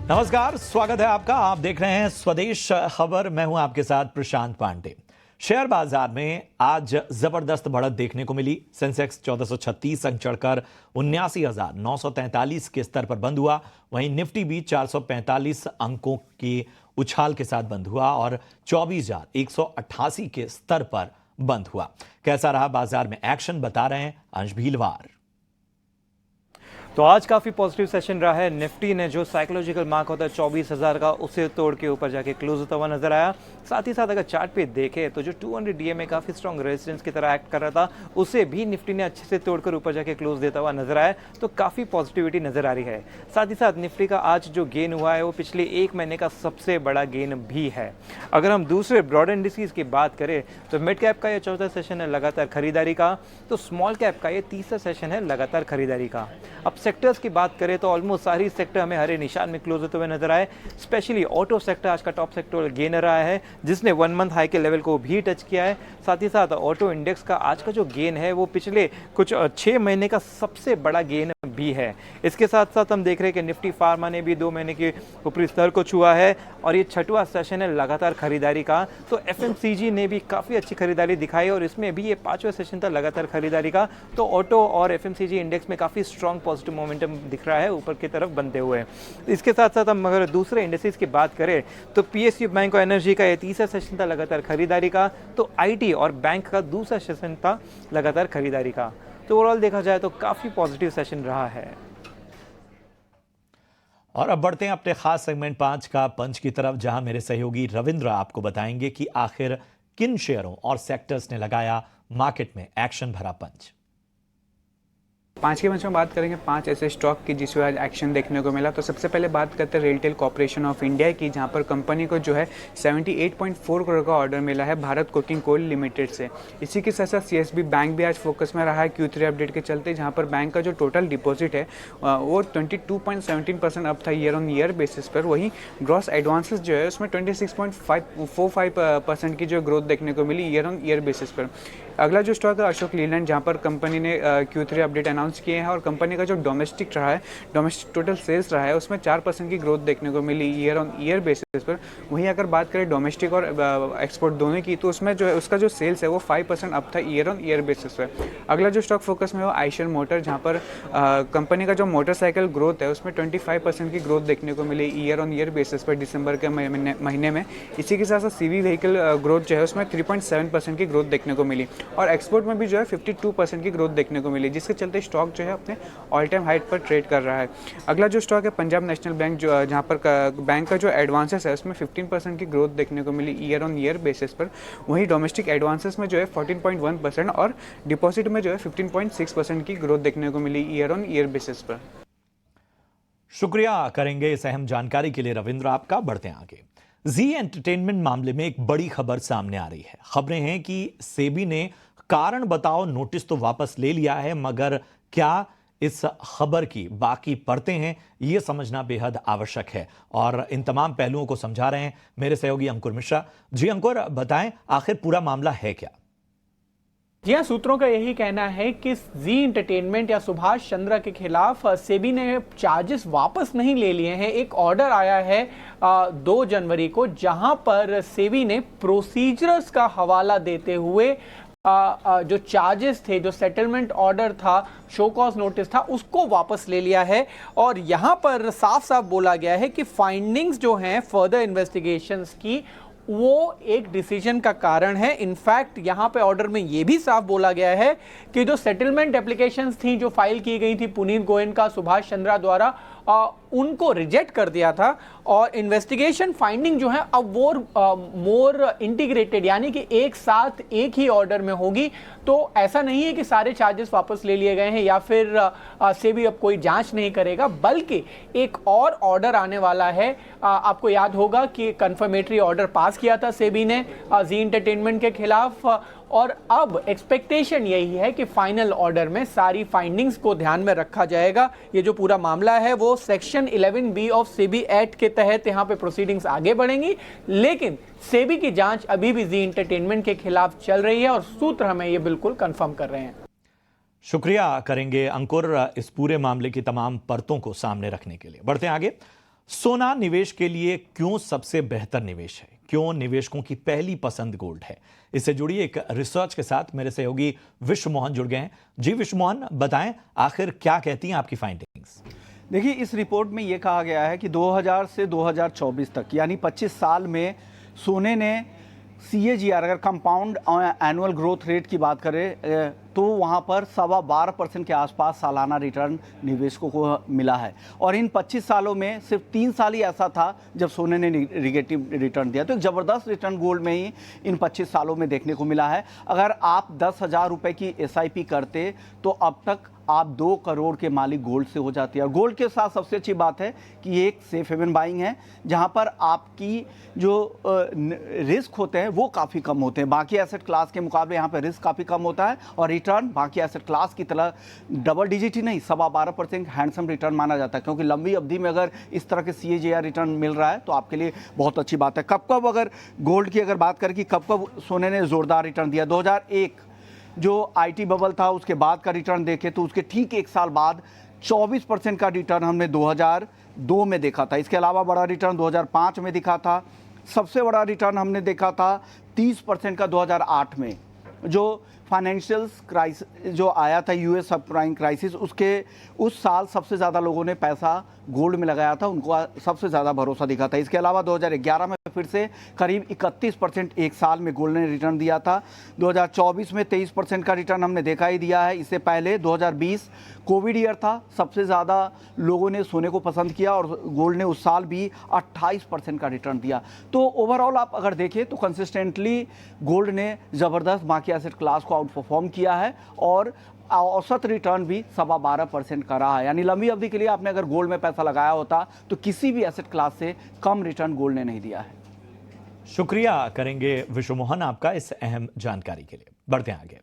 नमस्कार, स्वागत है आपका। आप देख रहे हैं स्वदेश खबर। मैं हूं आपके साथ प्रशांत पांडे। शेयर बाजार में आज जबरदस्त बढ़त देखने को मिली। सेंसेक्स 1436 अंक चढ़कर 79,943 के स्तर पर बंद हुआ। वहीं निफ्टी भी 445 अंकों के उछाल के साथ बंद हुआ और 24,188 के स्तर पर बंद हुआ। कैसा रहा बाजार में एक्शन, बता रहे हैं अंश भीलवार। तो आज काफ़ी पॉजिटिव सेशन रहा है। निफ्टी ने जो साइकोलॉजिकल मार्क होता है 24,000 का, उसे तोड़ के ऊपर जाके क्लोज होता हुआ नजर आया। साथ ही साथ अगर चार्ट पे देखें तो जो 200 डीएमए काफ़ी स्ट्रॉन्ग रेजिस्टेंस की तरह एक्ट कर रहा था, उसे भी निफ्टी ने अच्छे से तोड़कर ऊपर जाके क्लोज देता हुआ नजर आया। तो काफ़ी पॉजिटिविटी नजर आ रही है। साथ ही साथ निफ्टी का आज जो गेन हुआ है वो पिछले एक महीने का सबसे बड़ा गेन भी है। अगर हम दूसरे ब्रॉड इंडिसेस की बात करें तो मिड कैप का ये चौथा सेशन है लगातार खरीदारी का, तो स्मॉल कैप का ये तीसरा सेशन है लगातार खरीदारी का। अब सेक्टर्स की बात करें तो ऑलमोस्ट सारी सेक्टर हमें हरे निशान में क्लोज होते हुए नजर आए। स्पेशली ऑटो सेक्टर आज का टॉप सेक्टर गेनर रहा है, जिसने 1 मंथ हाई के लेवल को भी टच किया है। साथ ही साथ ऑटो इंडेक्स का आज का जो गेन है वो पिछले कुछ 6 महीने का सबसे बड़ा गेन भी है। इसके साथ साथ हम देख रहे हैं कि निफ्टी फार्मा ने भी 2 महीने के ऊपरी स्तर को छुआ है और ये छठवां सेशन है लगातार खरीदारी का। तो एफएमसीजी ने भी काफ़ी अच्छी खरीदारी दिखाई और इसमें भी ये 5वां सेशन था लगातार खरीदारी का। तो ऑटो और एफएमसीजी इंडेक्स में काफ़ी स्ट्रॉन्ग पॉजिटिव मोमेंटम दिख रहा है ऊपर की तरफ बनते हुए। इसके साथ साथ हम अगर दूसरे इंडेक्सेस की बात करें तो पीएसयू बैंक और एनर्जी का ये तीसरा सेशन था लगातार खरीदारी का। तो आईटी और बैंक का दूसरा सेशन था लगातार खरीदारी का। तो ओवरऑल देखा जाए तो काफी पॉजिटिव सेशन रहा है। और अब बढ़ते हैं अपने खास सेगमेंट 5 का पंच की तरफ, जहां मेरे सहयोगी रविंद्र आपको बताएंगे कि आखिर किन शेयरों और सेक्टर्स ने लगाया मार्केट में एक्शन भरा पंच। 5 के पंच में बात करेंगे 5 ऐसे स्टॉक की जिसमें आज एक्शन देखने को मिला। तो सबसे पहले बात करते हैं रेलटेल कॉर्पोरेशन ऑफ इंडिया की, जहां पर कंपनी को जो है 78.4 करोड़ का ऑर्डर मिला है भारत कोकिंग कोल लिमिटेड से। इसी के साथ साथ सीएसबी बैंक भी आज फोकस में रहा है Q3 अपडेट के चलते, जहां पर बैंक का जो टोटल डिपॉजिट है वो 22.17% अप था ईयर ऑन ईयर बेसिस पर। वहीं ग्रॉस एडवांसेस जो है उसमें 26.45% की जो ग्रोथ देखने को मिली ईयर ऑन ईयर बेसिस पर। अगला जो स्टॉक है अशोक लीलैंड, जहाँ पर कंपनी ने Q3 अपडेट अनाउंस किए हैं और कंपनी का जो डोमेस्टिक रहा है, डोमेस्टिक टोटल सेल्स रहा है, उसमें 4% की ग्रोथ देखने को मिली ईयर ऑन ईयर बेसिस पर। वहीं अगर बात करें डोमेस्टिक और एक्सपोर्ट दोनों की, तो उसमें जो है उसका जो सेल्स है वो 5% अप था ईयर ऑन ईयर बेसिस पर। अगला जो स्टॉक फोकस में हो आइशर मोटर, जहाँ पर कंपनी का जो मोटरसाइकिल ग्रोथ है उसमें 25% की ग्रोथ देखने को मिली ईयर ऑन ईयर बेसिस पर दिसंबर के महीने में। इसी के साथ साथ सीवी व्हीकल ग्रोथ जो है उसमें 3.7% की ग्रोथ देखने को मिली और एक्सपोर्ट में भी जो है 52% की ग्रोथ देखने को मिली, जिसके चलते स्टॉक जो है अपने ऑल टाइम हाइट पर ट्रेड कर रहा है। अगला जो स्टॉक है पंजाब नेशनल बैंक, जो जहाँ पर बैंक का जो एडवांसेस है उसमें 15% की ग्रोथ देखने को मिली ईयर ऑन ईयर बेसिस पर। वहीं डोमेस्टिक एडवांसेस में जो है 14.1% और डिपॉजिट में जो है 15.6% की ग्रोथ देखने को मिली ईयर ऑन ईयर बेसिस पर। शुक्रिया करेंगे इस अहम जानकारी के लिए रविंद्र आपका। बढ़ते हैं आगे। जी एंटरटेनमेंट मामले में एक बड़ी खबर सामने आ रही है। खबरें हैं कि सेबी ने कारण बताओ नोटिस तो वापस ले लिया है, मगर क्या इस खबर की बाकी परतें हैं, यह समझना बेहद आवश्यक है। और इन तमाम पहलुओं को समझा रहे हैं मेरे सहयोगी अंकुर मिश्रा। जी अंकुर, बताएं आखिर पूरा मामला है क्या? जी हाँ, सूत्रों का यही कहना है कि जी एंटरटेनमेंट या सुभाष चंद्रा के खिलाफ सेबी ने चार्जेस वापस नहीं ले लिए हैं। एक ऑर्डर आया है 2 जनवरी को, जहां पर सेबी ने प्रोसीजर्स का हवाला देते हुए जो चार्जेस थे, जो सेटलमेंट ऑर्डर था, शो कॉज नोटिस था, उसको वापस ले लिया है। और यहां पर साफ साफ बोला गया है कि फाइंडिंग्स जो हैं फर्दर इन्वेस्टिगेशंस की, वो एक डिसीजन का कारण है। इनफैक्ट यहां पे ऑर्डर में यह भी साफ बोला गया है कि जो सेटलमेंट एप्लीकेशंस थी जो फाइल की गई थी पुनीत गोयन का सुभाष चंद्रा द्वारा, उनको रिजेक्ट कर दिया था और इन्वेस्टिगेशन फाइंडिंग जो है अब वो मोर इंटीग्रेटेड, यानी कि एक साथ एक ही ऑर्डर में होगी। तो ऐसा नहीं है कि सारे चार्जेस वापस ले लिए गए हैं या फिर सेबी अब कोई जांच नहीं करेगा, बल्कि एक और ऑर्डर आने वाला है। आपको याद होगा कि कंफर्मेटरी ऑर्डर पास किया था सेबी ने जी एंटरटेनमेंट के खिलाफ, और अब एक्सपेक्टेशन यही है कि फाइनल ऑर्डर में सारी फाइंडिंग्स को ध्यान में रखा जाएगा। ये जो पूरा मामला है वो section 11B of SEBI act के तहत यहाँ पे प्रोसीडिंग्स आगे बढ़ेंगी, लेकिन सेबी की जांच अभी भी जी एंटरटेनमेंट के खिलाफ चल रही है और सूत्र हमें ये बिल्कुल कंफर्म कर रहे हैं। शुक्रिया करेंगे अंकुर इस पूरे मामले की तमाम परतों को सामने रखने के लिए। बढ़ते हैं आगे। सोना निवेश के लिए क्यों सबसे बेहतर निवेश है? क्यों निवेशकों की पहली पसंद गोल्ड है? इससे जुड़ी एक रिसर्च के साथ मेरे सहयोगी विश्व मोहन जुड़ गए हैं। जी विश्व मोहन, बताएं आखिर क्या कहती हैं आपकी फाइंडिंग्स? देखिए, इस रिपोर्ट में ये कहा गया है कि 2000 से 2024 तक यानी 25 साल में सोने ने CAGR अगर कंपाउंड एनुअल ग्रोथ रेट की बात करें तो वहाँ पर 12.25% के आसपास सालाना रिटर्न निवेशकों को मिला है। और इन 25 सालों में सिर्फ 3 साल ही ऐसा था जब सोने ने निगेटिव रिटर्न दिया। तो एक ज़बरदस्त रिटर्न गोल्ड में ही इन 25 सालों में देखने को मिला है। अगर आप 10,000 रुपये की SIP करते तो अब तक आप 2 करोड़ के मालिक गोल्ड से हो जाती है। और गोल्ड के साथ सबसे अच्छी बात है कि ये एक सेफ हेवन बाइंग है, जहाँ पर आपकी जो रिस्क होते हैं वो काफ़ी कम होते हैं। बाकी एसेट क्लास के मुकाबले यहाँ पर रिस्क काफ़ी कम होता है और रिटर्न बाकी एसेट क्लास की तरह डबल डिजिट ही नहीं, 12.25% हैंडसम रिटर्न माना जाता है। क्योंकि लंबी अवधि में अगर इस तरह के CAGR रिटर्न मिल रहा है तो आपके लिए बहुत अच्छी बात है। कब अगर गोल्ड की अगर बात करें कि कब सोने ने ज़ोरदार रिटर्न दिया, 2001 जो IT बबल था उसके बाद का रिटर्न देखें तो उसके ठीक 1 साल बाद 24% का रिटर्न हमने 2002 में देखा था। इसके अलावा बड़ा रिटर्न 2005 में दिखा था। सबसे बड़ा रिटर्न हमने देखा था 30% का 2008 में। जो फाइनेंशियल्स क्राइसिस जो आया था, US सब प्राइम क्राइसिस, उसके उस साल सबसे ज़्यादा लोगों ने पैसा गोल्ड में लगाया था, उनको सबसे ज़्यादा भरोसा दिखा था। इसके अलावा 2011 में फिर से करीब 31% एक साल में गोल्ड ने रिटर्न दिया था। 2024 में 23% का रिटर्न हमने देखा ही दिया है। इससे पहले 2020 कोविड ईयर था, सबसे ज़्यादा लोगों ने सोने को पसंद किया और गोल्ड ने उस साल भी 28% का रिटर्न दिया। तो ओवरऑल आप अगर देखें तो कंसिस्टेंटली गोल्ड ने ज़बरदस्त बाकी एसेट क्लास को आउट परफॉर्म किया है और औसत रिटर्न भी 12.25% का रहा है। यानी लंबी अवधि के लिए आपने अगर गोल्ड में पैसा लगाया होता तो किसी भी एसेट क्लास से कम रिटर्न गोल्ड ने नहीं दिया है। शुक्रिया करेंगे विश्व मोहन आपका इस अहम जानकारी के लिए। बढ़ते हैं आगे।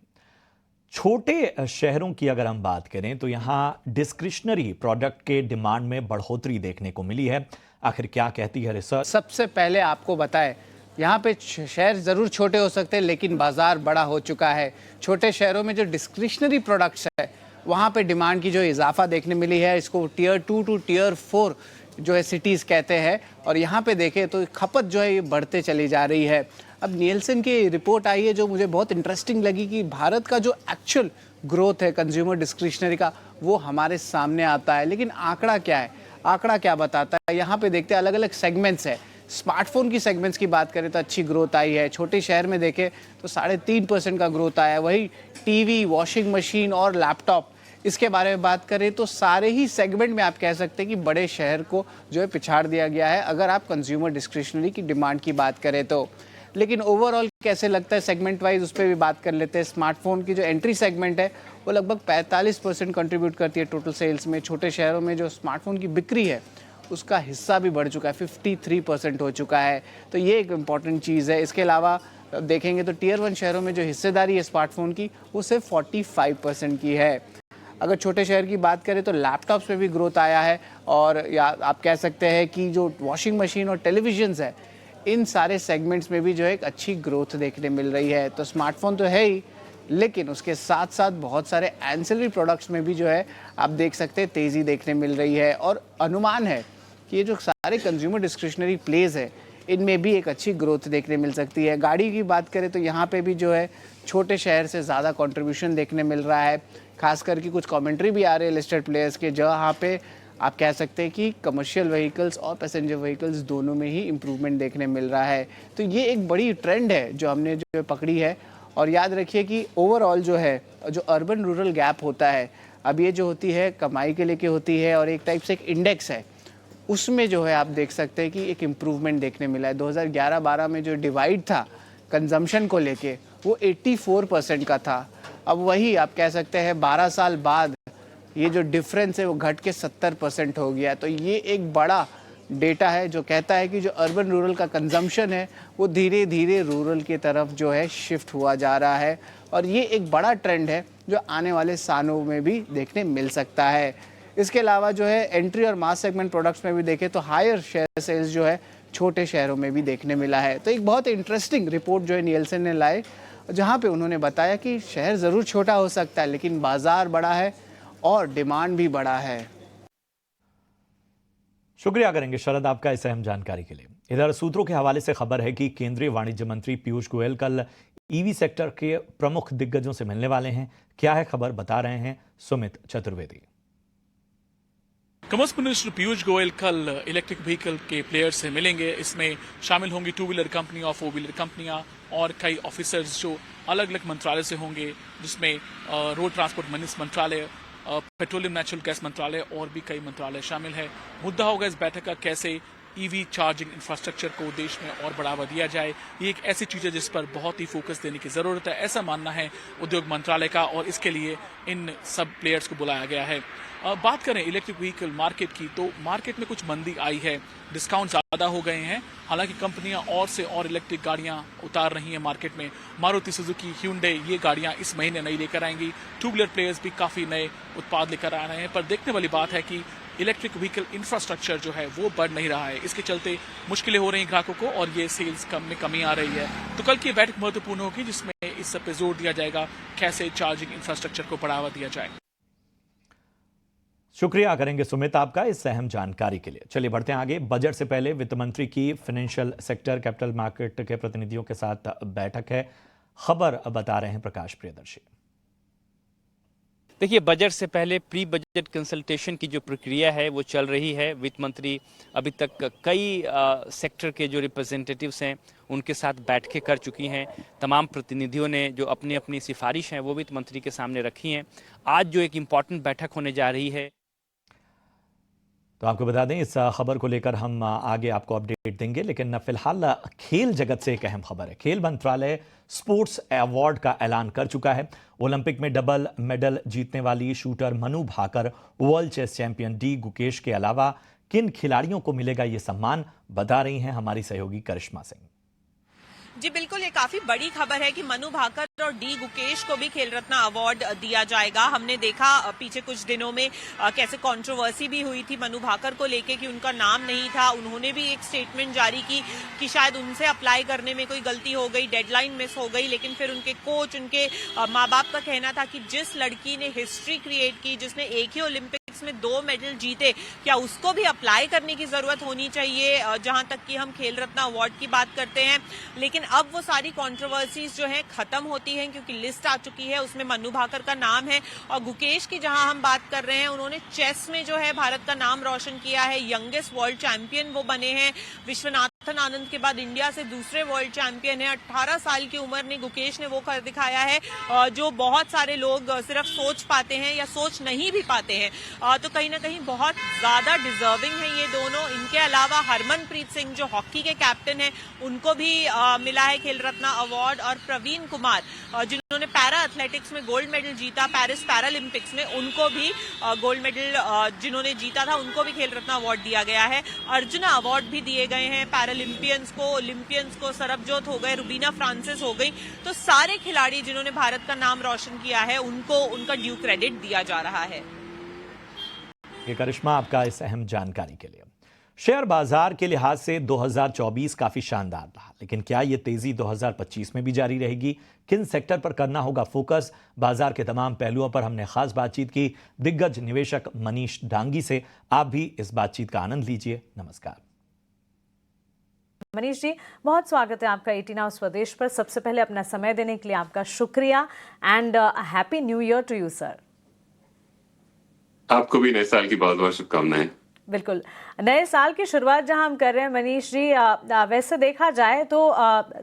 छोटे शहरों की अगर हम बात करें तो यहाँ डिस्क्रिशनरी प्रोडक्ट के डिमांड में बढ़ोतरी देखने को मिली है। आखिर क्या कहती है रिसर्च? सबसे पहले आपको बताएं, यहाँ पे शहर ज़रूर छोटे हो सकते हैं लेकिन बाज़ार बड़ा हो चुका है। छोटे शहरों में जो डिस्क्रिशनरी प्रोडक्ट्स है वहाँ पे डिमांड की जो इजाफा देखने मिली है, इसको Tier 2 to Tier 4 जो है सिटीज़ कहते हैं। और यहाँ पे देखें तो खपत जो है ये बढ़ते चली जा रही है। अब निएल्सन की रिपोर्ट आई है जो मुझे बहुत इंटरेस्टिंग लगी कि भारत का जो एक्चुअल ग्रोथ है कंज्यूमर डिस्क्रिशनरी का वो हमारे सामने आता है। लेकिन आंकड़ा क्या है, आंकड़ा क्या बताता है? यहाँ पे देखते हैं अलग अलग सेगमेंट्स है। स्मार्टफोन की सेगमेंट्स की बात करें तो अच्छी ग्रोथ आई है। छोटे शहर में देखें तो 3.5% का ग्रोथ आया है। वही टीवी, वॉशिंग मशीन और लैपटॉप, इसके बारे में बात करें तो सारे ही सेगमेंट में आप कह सकते हैं कि बड़े शहर को जो है पिछाड़ दिया गया है अगर आप कंज्यूमर डिस्क्रिशनरी की डिमांड की बात करें तो। लेकिन ओवरऑल कैसे लगता है सेगमेंट वाइज, उस पर भी बात कर लेते हैं। स्मार्टफोन की जो एंट्री सेगमेंट है वो लगभग 45% कंट्रीब्यूट करती है टोटल सेल्स में। छोटे शहरों में जो स्मार्टफोन की बिक्री है उसका हिस्सा भी बढ़ चुका है, 53% हो चुका है। तो ये एक इम्पॉर्टेंट चीज़ है। इसके अलावा देखेंगे तो Tier 1 शहरों में जो हिस्सेदारी है स्मार्टफोन की वो सिर्फ 45% की है। अगर छोटे शहर की बात करें तो लैपटॉप्स में भी ग्रोथ आया है। और या आप कह सकते हैं कि जो वॉशिंग मशीन और टेलीविजन्स है इन सारे सेगमेंट्स में भी जो है एक अच्छी ग्रोथ देखने मिल रही है। तो स्मार्टफोन तो है ही, लेकिन उसके साथ साथ बहुत सारे एंसिलरी प्रोडक्ट्स में भी जो है आप देख सकते हैं तेज़ी देखने मिल रही है। और अनुमान है कि ये जो सारे कंज्यूमर डिस्क्रिशनरी प्लेज है इनमें भी एक अच्छी ग्रोथ देखने मिल सकती है। गाड़ी की बात करें तो यहाँ पे भी जो है छोटे शहर से ज़्यादा कंट्रीब्यूशन देखने मिल रहा है। खास करके कुछ कमेंट्री भी आ रहे हैं लिस्टेड प्लेयर्स के, जहाँ पे आप कह सकते हैं कि कमर्शियल व्हीकल्स और पैसेंजर व्हीकल्स दोनों में ही इम्प्रूवमेंट देखने मिल रहा है। तो ये एक बड़ी ट्रेंड है जो हमने जो पकड़ी है। और याद रखिए कि ओवरऑल जो है जो अर्बन रूरल गैप होता है, अब ये जो होती है कमाई के लेके होती है और एक टाइप से एक इंडेक्स है, उसमें जो है आप देख सकते हैं कि एक इम्प्रूवमेंट देखने मिला है। 2011-12 में जो डिवाइड था कंजम्पशन को लेके वो 84% का था। अब वही आप कह सकते हैं 12 साल बाद ये जो डिफरेंस है वो घट के 70% हो गया। तो ये एक बड़ा डेटा है जो कहता है कि जो अर्बन रूरल का कंजम्पशन है वो धीरे धीरे रूरल की तरफ जो है शिफ्ट हुआ जा रहा है। और ये एक बड़ा ट्रेंड है जो आने वाले सालों में भी देखने मिल सकता है। इसके अलावा जो है एंट्री और मास सेगमेंट प्रोडक्ट्स में भी देखें तो हायर शेयर सेल्स जो है छोटे शहरों में भी देखने मिला है। तो एक बहुत इंटरेस्टिंग रिपोर्ट जो है निएल्सन ने लाए, जहाँ पे उन्होंने बताया कि शहर ज़रूर छोटा हो सकता है लेकिन बाज़ार बड़ा है और डिमांड भी बड़ा है। शुक्रिया करेंगे शरद आपका इस अहम जानकारी के लिए। इधर सूत्रों के हवाले से खबर है कि केंद्रीय वाणिज्य मंत्री पीयूष गोयल कल ईवी सेक्टर के प्रमुख दिग्गजों से मिलने वाले हैं। क्या है खबर, बता रहे हैं सुमित चतुर्वेदी। कॉमर्स मिनिस्टर पीयूष गोयल कल इलेक्ट्रिक व्हीकल के प्लेयर्स से मिलेंगे। इसमें शामिल होंगी 2 व्हीलर कंपनियां, 4 व्हीलर कंपनियां और कई ऑफिसर्स जो अलग अलग मंत्रालय से होंगे, जिसमें रोड ट्रांसपोर्ट मंत्रालय, पेट्रोलियम नेचुरल गैस मंत्रालय और भी कई मंत्रालय शामिल है। मुद्दा होगा इस बैठक का कैसे ईवी चार्जिंग इंफ्रास्ट्रक्चर को देश में और बढ़ावा दिया जाए। ये एक ऐसी चीज है जिस पर बहुत ही फोकस देने की जरूरत है, ऐसा मानना है उद्योग मंत्रालय का, और इसके लिए इन सब प्लेयर्स को बुलाया गया है। बात करें इलेक्ट्रिक व्हीकल मार्केट की, तो मार्केट में कुछ मंदी आई है, डिस्काउंट ज्यादा हो गए हैं। हालांकि कंपनियां और से और इलेक्ट्रिक गाड़ियां उतार रही हैं मार्केट में। मारुति सुजुकी, ह्यूंडई ये गाड़ियां इस महीने नई लेकर आएंगी। 2 व्हीलर प्लेयर्स भी काफी नए उत्पाद लेकर आ रहे हैं। पर देखने वाली बात है कि इलेक्ट्रिक व्हीकल इंफ्रास्ट्रक्चर जो है वो बढ़ नहीं रहा है। इसके चलते मुश्किलें हो रही हैं ग्राहकों को और ये सेल्स में कमी आ रही है। तो कल की बैठक महत्वपूर्ण होगी, जिसमें इस सब पे जोर दिया जाएगा कैसे चार्जिंग इंफ्रास्ट्रक्चर को बढ़ावा दिया जाए। शुक्रिया करेंगे सुमित आपका इस अहम जानकारी के लिए। चलिए बढ़ते हैं आगे। बजट से पहले वित्त मंत्री की फाइनेंशियल सेक्टर कैपिटल मार्केट के प्रतिनिधियों के साथ बैठक है। खबर बता रहे हैं प्रकाश प्रियदर्शी। देखिए, बजट से पहले प्री बजट कंसल्टेशन की जो प्रक्रिया है वो चल रही है। वित्त मंत्री अभी तक कई सेक्टर के जो रिप्रेजेंटेटिव्स हैं उनके साथ बैठकें कर चुकी हैं। तमाम प्रतिनिधियों ने जो अपनी अपनी सिफारिश हैं वो वित्त मंत्री के सामने रखी हैं। आज जो एक इम्पॉर्टेंट बैठक होने जा रही है, तो आपको बता दें इस खबर को लेकर हम आगे आपको अपडेट देंगे, लेकिन फिलहाल खेल जगत से एक अहम खबर है। खेल मंत्रालय स्पोर्ट्स अवार्ड का ऐलान कर चुका है। ओलंपिक में डबल मेडल जीतने वाली shooter Manu Bhaker, world chess champion D Gukesh के अलावा किन खिलाड़ियों को मिलेगा ये सम्मान, बता रही हैं हमारी सहयोगी करिश्मा सिंह। जी बिल्कुल, ये काफी बड़ी खबर है कि मनु भाकर और डी गुकेश को भी खेल रत्न अवार्ड दिया जाएगा। हमने देखा पीछे कुछ दिनों में कैसे कंट्रोवर्सी भी हुई थी मनु भाकर को लेके कि उनका नाम नहीं था। उन्होंने भी एक स्टेटमेंट जारी की कि शायद उनसे अप्लाई करने में कोई गलती हो गई, डेडलाइन मिस हो गई। लेकिन फिर उनके कोच, उनके माँ बाप का कहना था कि जिस लड़की ने हिस्ट्री क्रिएट की, जिसने एक ही ओलंपिक में 2 मेडल जीते, क्या उसको भी अप्लाई करने की जरूरत होनी चाहिए, जहां तक कि हम खेल रत्न अवार्ड की बात करते हैं। लेकिन अब वो सारी कंट्रोवर्सीज जो हैं खत्म होती हैं, क्योंकि लिस्ट आ चुकी है, उसमें मनु भाकर का नाम है। और गुकेश की जहां हम बात कर रहे हैं, उन्होंने चेस में जो है भारत का नाम रोशन किया है। यंगेस्ट वर्ल्ड चैंपियन वो बने हैं। विश्वनाथन आनंद के बाद इंडिया से दूसरे वर्ल्ड चैंपियन है। 18 साल की उम्र ने गुकेश ने वो कर दिखाया है जो बहुत सारे लोग सिर्फ सोच पाते हैं या सोच नहीं भी पाते हैं। तो कहीं ना कहीं बहुत ज्यादा डिजर्विंग है ये दोनों। इनके अलावा हरमनप्रीत सिंह जो हॉकी के कैप्टन हैं, उनको भी मिला है खेल रत्न अवार्ड। और प्रवीण कुमार जिन्होंने पैरा एथलेटिक्स में गोल्ड मेडल जीता, पेरिस पैरालंपिक्स में, उनको भी गोल्ड मेडल जिन्होंने जीता था उनको भी खेल रत्न अवार्ड दिया गया है। अर्जुना अवार्ड भी दिए गए हैं पैरालंपियंस को, ओलंपियंस को। सरबजोत हो गए, रुबीना फ्रांसिस हो गई। तो सारे खिलाड़ी जिन्होंने भारत का नाम रोशन किया है उनको उनका ड्यू क्रेडिट दिया जा रहा है। ये करिश्मा आपका इस अहम जानकारी के लिए। शेयर बाजार के लिहाज से 2024 काफी शानदार रहा, लेकिन क्या ये तेजी 2025 में भी जारी रहेगी? किन सेक्टर पर करना होगा फोकस? बाजार के तमाम पहलुओं पर हमने खास बातचीत की दिग्गज निवेशक मनीष डांगी से। आप भी इस बातचीत का आनंद लीजिए। नमस्कार मनीष जी, बहुत स्वागत है आपका 18 आवर्स स्वदेश पर। सबसे पहले अपना समय देने के लिए आपका शुक्रिया and happy new year to you sir. आपको भी नए साल की बहुत बहुत शुभकामनाएं। बिल्कुल, नए साल की शुरुआत जहां हम कर रहे हैं मनीष जी, वैसे देखा जाए तो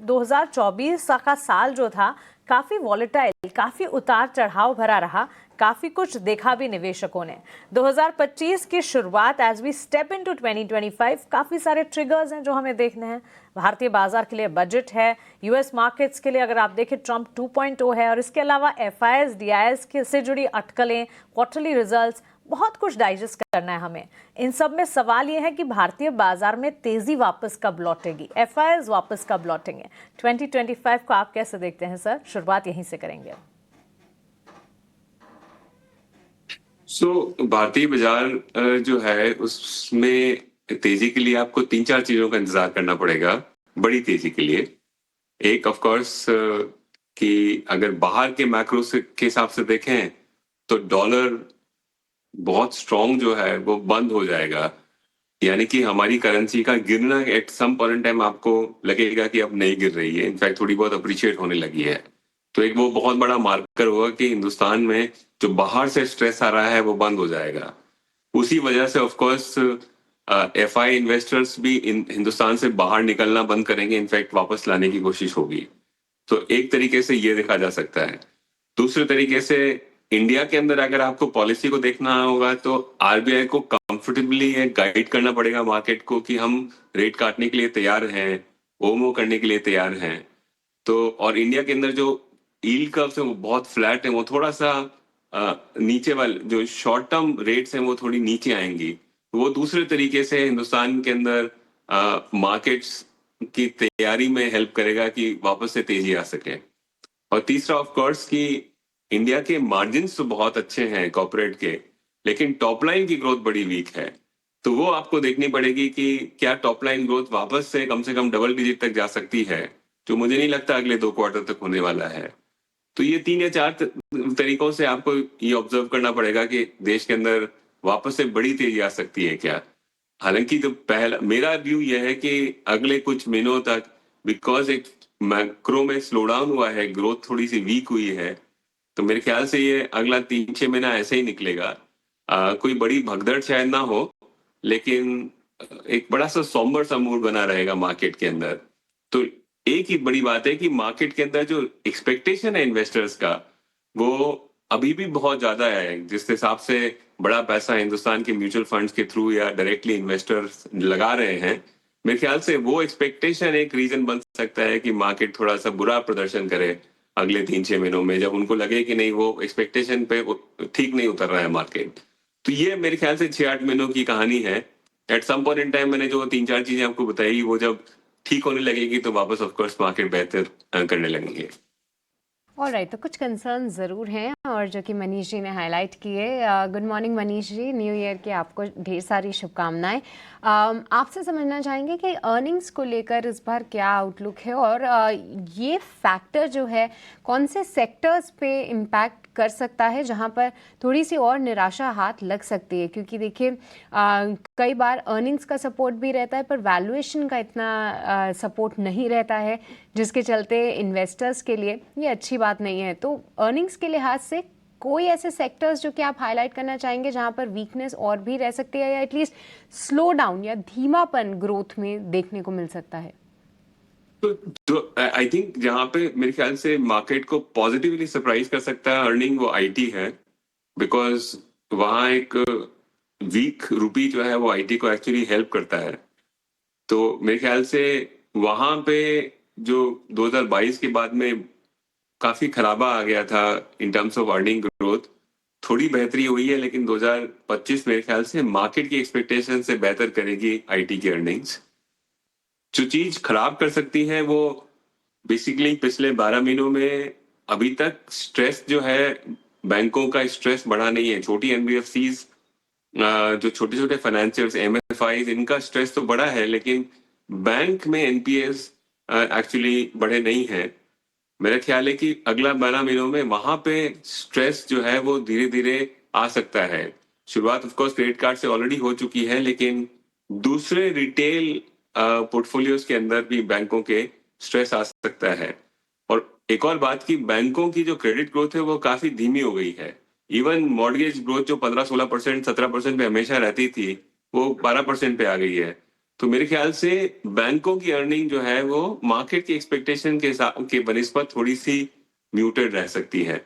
2024 का साल जो था काफ़ी वॉलेटाइल, काफ़ी उतार चढ़ाव भरा रहा। काफ़ी कुछ देखा भी निवेशकों ने। 2025 की शुरुआत एज वी स्टेप इनटू 2025 काफ़ी सारे ट्रिगर्स हैं जो हमें देखने हैं। भारतीय बाजार के लिए बजट है, यूएस मार्केट्स के लिए अगर आप देखें ट्रंप 2.0 है, और इसके अलावा एफआईएस डीआईएस से जुड़ी अटकलें, क्वार्टरली रिजल्ट्स, बहुत कुछ डाइजेस्ट करना है हमें। इन सब में सवाल ये है कि भारतीय बाजार में तेजी वापस कब लौटेगी, एफआईएस वापस कब लौटेंगे? 2025 को आप कैसे देखते हैं सर? शुरुआत यहीं से करेंगे। भारतीय बाजार जो है उसमें तेजी के लिए आपको 3-4 चीजों का इंतजार करना पड़ेगा बड़ी तेजी के लिए। एक ऑफ कोर्स कि अगर बाहर के मैक्रो के हिसाब से देखें तो डॉलर बहुत स्ट्रॉन्ग जो है वो बंद हो जाएगा, यानी कि हमारी करेंसी का गिरना एट सम पॉइंट टाइम आपको लगेगा कि अब नहीं गिर रही है, इनफैक्ट थोड़ी बहुत अप्रिशिएट होने लगी है। तो एक वो बहुत बड़ा मार्कर होगा कि हिंदुस्तान में जो बाहर से स्ट्रेस आ रहा है वो बंद हो जाएगा। उसी वजह से ऑफ कोर्स एफआई इन्वेस्टर्स भी हिंदुस्तान से बाहर निकलना बंद करेंगे, इनफैक्ट वापस लाने की कोशिश होगी। तो एक तरीके से ये देखा जा सकता है। दूसरे तरीके से इंडिया के अंदर अगर आपको पॉलिसी को देखना होगा तो आरबीआई को कंफर्टेबली गाइड करना पड़ेगा मार्केट को कि हम रेट काटने के लिए तैयार हैं, ओमो करने के लिए तैयार हैं। तो और इंडिया के अंदर जो यील्ड कर्व्स है वो बहुत फ्लैट है, वो थोड़ा सा नीचे वाले जो शॉर्ट टर्म रेट्स हैं वो थोड़ी नीचे आएंगी। वो दूसरे तरीके से हिंदुस्तान के अंदर मार्केट्स की तैयारी में हेल्प करेगा कि वापस से तेजी आ सके। और तीसरा ऑफ कोर्स कि इंडिया के मार्जिन्स तो बहुत अच्छे हैं कॉर्पोरेट के, लेकिन टॉप लाइन की ग्रोथ बड़ी वीक है। तो वो आपको देखनी पड़ेगी कि क्या टॉप लाइन ग्रोथ वापस से कम डबल डिजिट तक जा सकती है, जो मुझे नहीं लगता अगले 2 क्वार्टर तक होने वाला है। तो ये 3 या 4 तरीकों से आपको ये ऑब्जर्व करना पड़ेगा कि देश के अंदर वापस से बड़ी तेजी आ सकती है क्या। हालांकि तो पहला मेरा व्यू यह है कि अगले कुछ महीनों तक, बिकॉज एक मैक्रो में स्लो डाउन हुआ है, ग्रोथ थोड़ी सी वीक हुई है, तो मेरे ख्याल से ये अगला 3-6 महीना ऐसे ही निकलेगा। कोई बड़ी भगदड़ शायद ना हो, लेकिन एक बड़ा सा सॉम्बर सा मूड बना रहेगा मार्केट के अंदर। तो एक ही बड़ी बात है कि मार्केट के अंदर जो एक्सपेक्टेशन है इन्वेस्टर्स का, वो अभी भी बहुत ज्यादा है। जिस हिसाब से बड़ा पैसा हिंदुस्तान के म्यूचुअल फंड्स के थ्रू या डायरेक्टली इन्वेस्टर्स लगा रहे हैं, मेरे ख्याल से वो एक्सपेक्टेशन एक रीजन बन सकता है कि मार्केट थोड़ा सा बुरा प्रदर्शन करे अगले 3-6 महीनों में, जब उनको लगे कि नहीं वो एक्सपेक्टेशन पे ठीक नहीं उतर रहा है मार्केट। तो ये मेरे ख्याल से 6-8 महीनों की कहानी है। At some point in time मैंने जो 3-4 चीजें आपको बताई, वो जब ठीक होने लगेगी तो वापस ऑफ कोर्स मार्केट बेहतर करने लगेंगे। ऑलराइट, तो कुछ कंसर्न ज़रूर हैं और जो कि मनीष जी ने हाईलाइट किए। Good morning Manish ji, new year की आपको ढेर सारी शुभकामनाएं। आपसे समझना चाहेंगे कि अर्निंग्स को लेकर इस बार क्या आउटलुक है और ये फैक्टर जो है कौन से सेक्टर्स पे इम्पैक्ट कर सकता है जहां पर थोड़ी सी और निराशा हाथ लग सकती है। क्योंकि देखिए कई बार अर्निंग्स का सपोर्ट भी रहता है पर वैल्यूएशन का इतना सपोर्ट नहीं रहता है, जिसके चलते इन्वेस्टर्स के लिए ये अच्छी बात नहीं है। तो अर्निंग्स के लिहाज से कोई ऐसे सेक्टर्स जो कि आप हाईलाइट करना चाहेंगे जहां पर वीकनेस और भी रह सकती है या एटलीस्ट स्लो डाउन या धीमापन ग्रोथ में देखने को मिल सकता है? तो आई थिंक जहां पे मेरे ख्याल से मार्केट को पॉजिटिवली सरप्राइज कर सकता है अर्निंग, वो आईटी है। बिकॉज वहां एक वीक रुपी जो है वो आईटी को एक्चुअली हेल्प करता है। तो मेरे ख्याल से वहां पे जो 2022 के बाद में काफी खराबा आ गया था in terms of earning growth, थोड़ी बेहतरी हुई है, लेकिन 2025 मेरे ख्याल से मार्केट की एक्सपेक्टेशन से बेहतर करेगी आईटी की अर्निंग्स। जो चीज खराब कर सकती है वो बेसिकली पिछले 12 महीनों में अभी तक स्ट्रेस जो है, बैंकों का स्ट्रेस बढ़ा नहीं है। छोटी एनबीएफसीज, जो छोटे छोटे फाइनेंशियर्स, एमएफआईज, इनका स्ट्रेस तो बड़ा है, लेकिन बैंक में एनपीएस एक्चुअली बढ़े नहीं है। मेरा ख्याल है कि अगला 12 महीनों में वहां पे स्ट्रेस जो है वो धीरे धीरे आ सकता है। शुरुआत ऑफ कोर्स क्रेडिट कार्ड से ऑलरेडी हो चुकी है, लेकिन दूसरे रिटेल पोर्टफोलियोज के अंदर भी बैंकों के स्ट्रेस आ सकता है। और एक और बात की, बैंकों की जो क्रेडिट ग्रोथ है वो काफी धीमी हो गई है। इवन मॉर्गेज ग्रोथ जो 15-16%, 17% पे हमेशा रहती थी, वो 12% पे आ गई है। तो मेरे ख्याल से बैंकों की अर्निंग जो है वो मार्केट की एक्सपेक्टेशन के बनिस्बत थोड़ी सी म्यूटेड रह सकती है।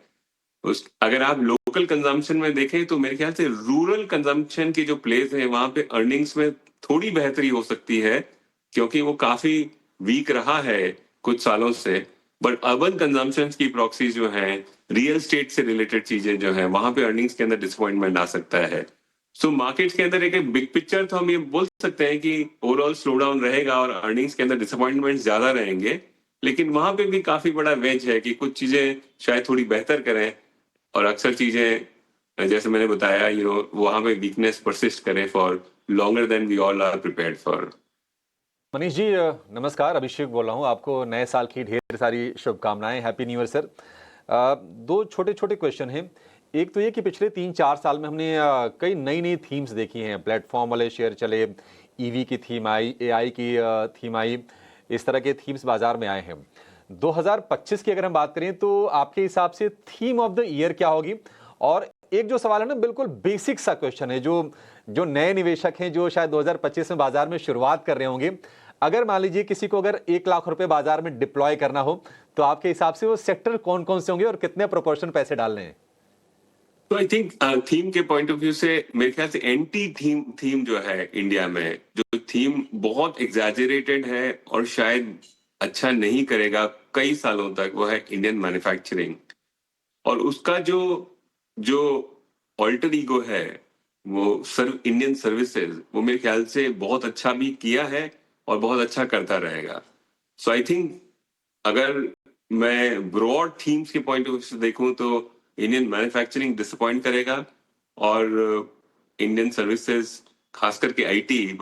अगर आप लोकल कंजम्पशन में देखें तो मेरे ख्याल से रूरल कंजम्पशन के जो प्लेस हैं वहां पे अर्निंग्स में थोड़ी बेहतरी हो सकती है, क्योंकि वो काफी वीक रहा है कुछ सालों से। बट अर्बन कंजम्पशन की प्रॉक्सीज जो हैं, रियल स्टेट से रिलेटेड चीजें जो हैं, वहां पे अर्निंग्स के अंदर डिसअपॉइंटमेंट आ सकता है। सो मार्केट्स के अंदर एक बिग पिक्चर तो हम ये बोल सकते हैं कि ओवरऑल स्लो डाउन रहेगा और अर्निंग्स के अंदर डिसअपॉइंटमेंट ज्यादा रहेंगे, लेकिन वहां पे भी काफी बड़ा वेज है कि कुछ चीजें शायद थोड़ी बेहतर करें और अक्सर चीजें जैसे मैंने बताया वहां पे वीकनेस परसिस्ट करें for longer than we all are prepared for. Manish ji नमस्कार, अभिषेक बोल रहा हूँ। आपको नए साल की ढेर सारी शुभकामनाएं, हैप्पी न्यू ईयर सर। 2 छोटे छोटे क्वेश्चन हैं। एक तो ये कि पिछले 3-4 साल में हमने कई नई नई थीम्स देखी हैं। प्लेटफॉर्म वाले शेयर चले, ईवी की थीम आई, एआई की थीम आई, इस तरह के थीम्स बाजार में आए हैं। 2025 की अगर हम बात करें तो आपके हिसाब से थीम ऑफ द ईयर क्या होगी? और एक जो सवाल है ना, बिल्कुल बेसिक सा क्वेश्चन है, जो नए निवेशक हैं जो शायद 2025 में बाजार में शुरुआत कर रहे होंगे, अगर मान लीजिए किसी को अगर 1 लाख रुपए बाजार में डिप्लॉय करना हो तो आपके हिसाब से वो सेक्टर कौन कौन से होंगे और कितने प्रोपोर्शन पैसे डालने हैं? तो आई थिंक थीम के पॉइंट ऑफ व्यू से मेरे ख्याल से एंटी थीम जो है इंडिया में, जो थीम बहुत एग्जैजरेटेड है और शायद अच्छा नहीं करेगा कई सालों तक, वो है इंडियन मैन्युफैक्चरिंग। और उसका जो ऑल्टर ईगो है, वो इंडियन सर्विसेज, वो मेरे ख्याल से बहुत अच्छा भी किया है और बहुत अच्छा करता रहेगा। सो आई थिंक अगर मैं ब्रॉड थीम्स के पॉइंट ऑफ व्यू से देखूं तो इंडियन मैन्युफैक्चरिंग डिसअपॉइंट करेगा और इंडियन सर्विसेज, खास करके आईटी।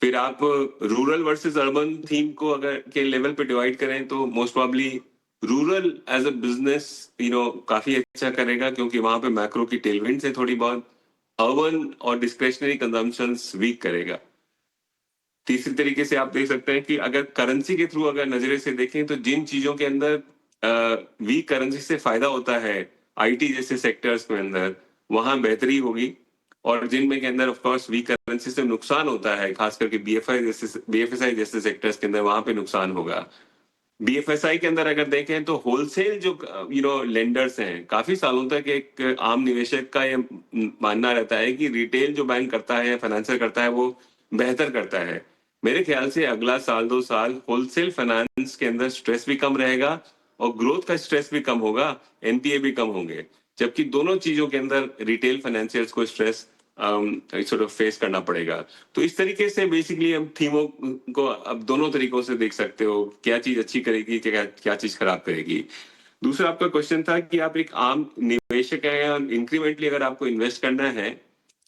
फिर आप रूरल वर्सेस अर्बन थीम को अगर के लेवल पे डिवाइड करें तो most probably rural as a business काफी अच्छा करेगा, क्योंकि वहां पे मैक्रो की टेलविंड से थोड़ी बहुत। अर्बन और डिस्क्रिशनरी कंजम्पशंस वीक करेगा। तीसरी तरीके से आप देख सकते हैं कि अगर करेंसी के थ्रू अगर नजरे से देखें तो जिन चीजों के अंदर वीक करेंसी से फायदा होता है, आईटी जैसे सेक्टर्स में अंदर, वहां बेहतरी होगी। और जिनमें के अंदर ऑफ कोर्स वीक करेंसी से नुकसान होता है, खास करके बीएफएसआई जैसे सेक्टर्स के अंदर, वहां पे नुकसान होगा। बीएफएसआई के अंदर अगर देखें तो होलसेल जो लेंडर्स हैं, काफी सालों तक एक आम निवेशक का ये मानना रहता है कि रिटेल जो बैंक करता है या फाइनेंसर करता है वो बेहतर करता है। मेरे ख्याल से अगला साल 2 साल होलसेल फाइनेंस के अंदर स्ट्रेस भी कम रहेगा और ग्रोथ का स्ट्रेस भी कम होगा, एनपीए भी कम होंगे, जबकि दोनों चीजों के अंदर रिटेल फाइनेंशियर्स को स्ट्रेस सॉर्ट ऑफ फेस करना पड़ेगा। तो इस तरीके से बेसिकली हम थीमों को अब दोनों तरीकों से देख सकते हो, क्या चीज अच्छी करेगी, क्या चीज खराब करेगी। दूसरा आपका क्वेश्चन था कि आप एक आम निवेशक है या इंक्रीमेंटली अगर आपको इन्वेस्ट करना है,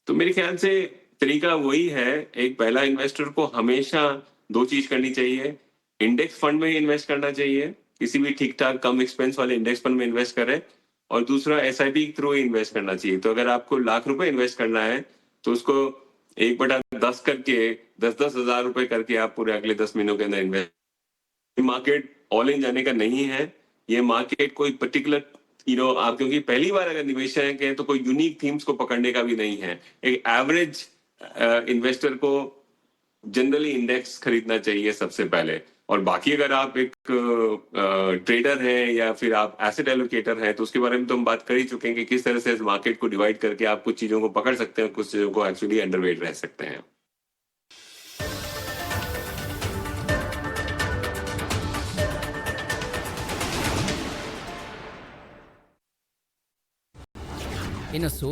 तो मेरे ख्याल से तरीका वही है। एक पहला, इन्वेस्टर को हमेशा 2 चीज करनी चाहिए। इंडेक्स फंड में इन्वेस्ट करना चाहिए, किसी भी ठीक ठाक कम एक्सपेंस वाले इंडेक्स फंड में इन्वेस्ट करें। और दूसरा, एसआईपी के थ्रू इन्वेस्ट करना चाहिए। तो अगर आपको लाख रुपए इन्वेस्ट करना है तो उसको 1/10 करके 10-10 हजार रुपए करके आप पूरे अगले 10 महीनों के अंदर इन्वेस्ट। मार्केट ऑल इन जाने का नहीं है, ये मार्केट कोई पर्टिकुलर आप क्योंकि पहली बार अगर निवेशक हैं तो कोई यूनिक थीम्स को पकड़ने का भी नहीं है। एक एवरेज इन्वेस्टर को जनरली इंडेक्स खरीदना चाहिए सबसे पहले, और बाकी अगर आप एक ट्रेडर हैं या फिर आप एसेट एलोकेटर हैं तो उसके बारे में तो हम बात कर ही चुके हैं कि किस तरह से इस मार्केट को डिवाइड करके आप कुछ चीजों को पकड़ सकते हैं, कुछ चीजों को एक्चुअली अंडरवेट रह सकते हैं। in association